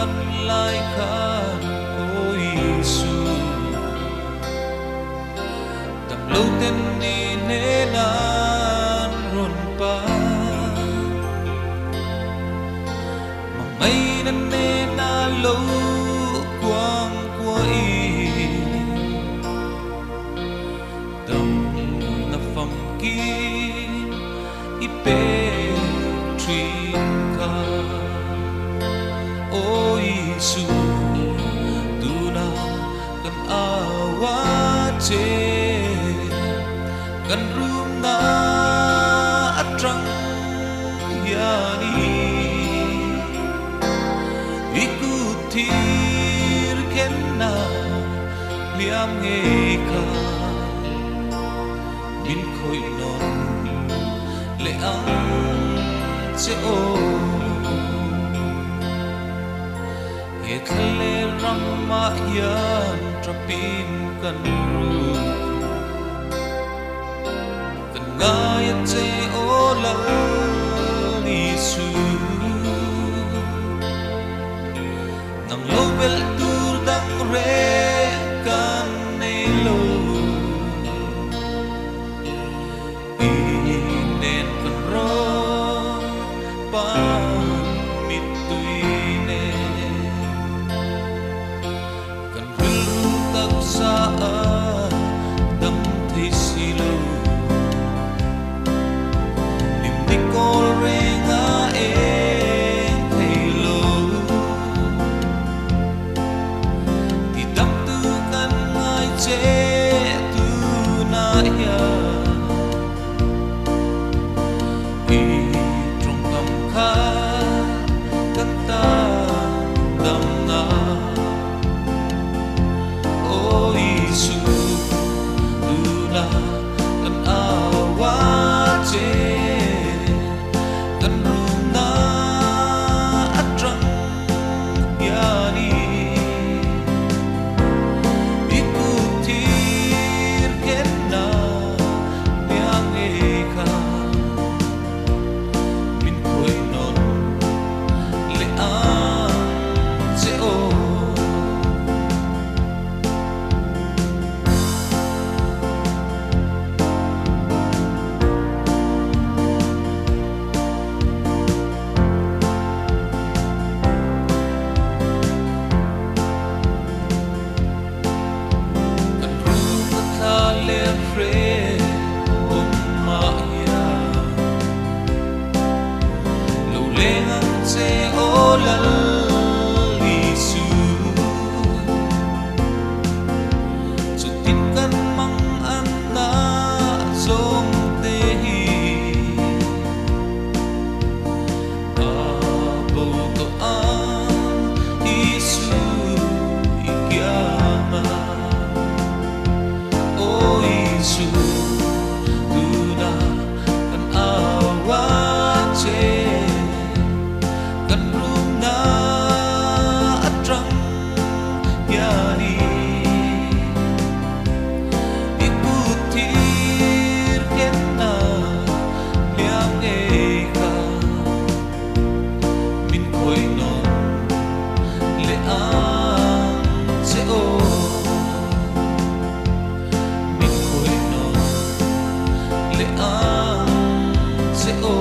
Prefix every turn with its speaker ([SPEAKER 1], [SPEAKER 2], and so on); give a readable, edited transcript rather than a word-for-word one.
[SPEAKER 1] ban lai khan ôi Giêsu tam lâu tên ni nê nan ron pa mà mấy nan nê na lâu quang qua tâm na phẩm kín ipe trinka ôi Giêsu tu na kan awache kan rum na atrang yani ikutir kenna liam nge ka bin khoi non le ang che o he khale ramma yan trapin kan ru kan ngaya che o la Giêsu nang lo bel tur dang re kan nei lo inen kan ro pa mit tuine kan ru tak sa dam thi silo lim nikol renga eng thelo ti dam tu kan ngai che tu na ya i trong tâm kha kan ta dam na ôi Giêsu tu na kan awache kan rum na atrang yani ikutir kenna liang eka min koi non le ang che o kan rum tha le fre ma ya lo le ang che o la Giêsu chu tin kan mang an na som te hi a bo to an Giêsu ikyama ôi Giêsu tu na kan awache kan rum na atrang yani ikutir kenna liang eka min koi non le ang che o min koi non le ang che o